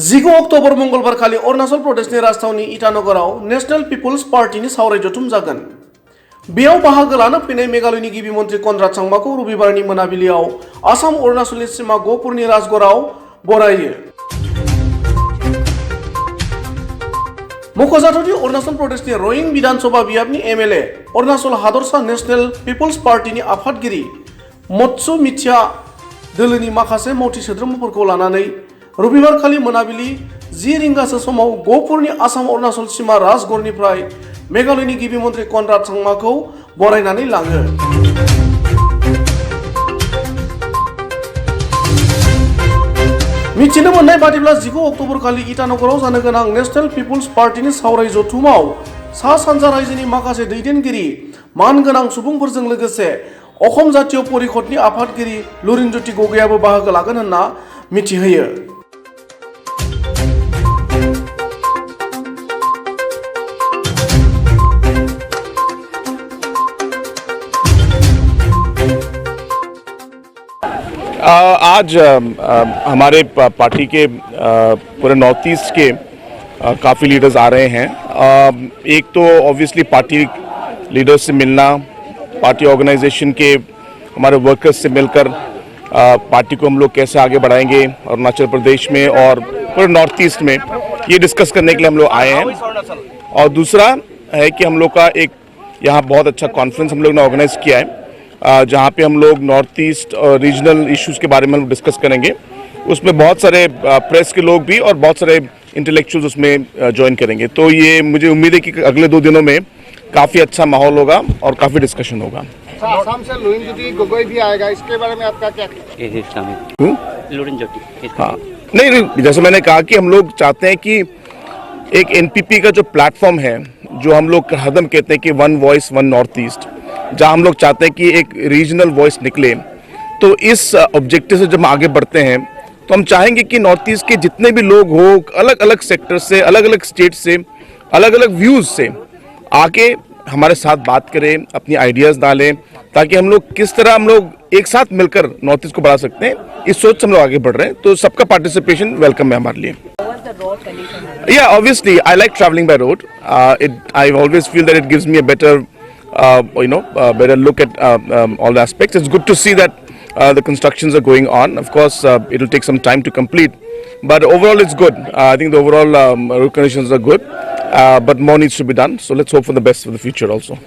19 अक्ट'बर मंगलबार खालि अरुणाचल प्रदेशनि राजधानी इटानगराव नेशनेल पिपल्स पार्टीनि सावराय जथुम जागोन। बेयाव बाहागो लानो फैनाय मेघालयनि गिबि मन्त्रि कनराड सांमाखौ रबिबारनि मोनाबिलियाव आसाम अरुणाचलनि सीमा गहपुरनि राजगड़आव बरायो। मख'जाथावदि अरुणाचल प्रदेशनि रोइं विधानसभा बियाबनि एमएलए अरुणाचल हादरसा नेशनेल पिपल्स पार्टीनि आफादगिरि मत्सु मिथिया दोलोनि माखासे मावथि सोद्रोमाफोरखौ लानानै रबिबार खालि मोनाबिलि 10 रिंगासो समाव गहपुरनि आसाम अरुणाचल सीमा राजगड़निफ्राय मेघालयनि गिबि मन्त्रि कनराड सांमाखौ बरायनानै लाङो। मिथिनो मोननाय बादिब्ला 19 अक्ट'बर खालि इटानगराव जानो गोनां नेशनेल पिपल्स पार्टीनि सावराय जथुमाव सा सानजा रायजोनि माखासे दैदेनगिरि मानगोनां सुबुंफोरजों लोगोसे अखम जातीय परिषदनि आफादगिरि लुरिनज्योति गगैयाबो बाहागो लागोन होनना मिथिहोयो। आज हमारे पार्टी के पूरे नॉर्थ ईस्ट के काफ़ी लीडर्स आ रहे हैं। एक तो ऑब्वियसली पार्टी लीडर्स से मिलना, पार्टी ऑर्गेनाइजेशन के हमारे वर्कर्स से मिलकर पार्टी को हम लोग कैसे आगे बढ़ाएंगे अरुणाचल प्रदेश में और पूरे नॉर्थ ईस्ट में, ये डिस्कस करने के लिए हम लोग आए हैं। और दूसरा है कि हम लोग का एक यहाँ बहुत अच्छा कॉन्फ्रेंस हम लोग ने ऑर्गेनाइज किया है, जहाँ पे हम लोग नॉर्थ ईस्ट और रीजनल इश्यूज़ के बारे में हम डिस्कस करेंगे। उसमें बहुत सारे प्रेस के लोग भी और बहुत सारे इंटेलेक्चुअल्स उसमें ज्वाइन करेंगे। तो ये मुझे उम्मीद है कि अगले 2 दिनों में काफ़ी अच्छा माहौल होगा और काफ़ी डिस्कशन होगा। आसाम से लुरिनज्योति गोगोई भी आएगा, इसके बारे में आपका क्या? हाँ, नहीं, जैसे मैंने कहा कि हम लोग चाहते हैं कि एक एनपीपी का जो प्लेटफॉर्म है, जो हम लोग हरदम कहते हैं कि one voice one north east, जहाँ हम लोग चाहते हैं कि एक रीजनल वॉइस निकले, तो इस ऑब्जेक्टिव से जब हम आगे बढ़ते हैं तो हम चाहेंगे कि नॉर्थ ईस्ट के जितने भी लोग हो, अलग अलग सेक्टर से, अलग अलग स्टेट से, अलग अलग व्यूज़ से आके हमारे साथ बात करें, अपनी आइडियाज़ डालें, ताकि हम लोग किस तरह हम लोग एक साथ मिलकर नॉर्थ ईस्ट को बढ़ा सकते हैं, इस सोच से हम लोग आगे बढ़ रहे हैं। तो सबका पार्टिसिपेशन वेलकम है हमारे लिए। Yeah, obviously I like traveling by road. I always feel that it gives me a better better look at all the aspects. It's good to see that the constructions are going on. Of course, it will take some time to complete, but overall it's good. I think the overall road conditions are good, but more needs to be done. So let's hope for the best for the future also.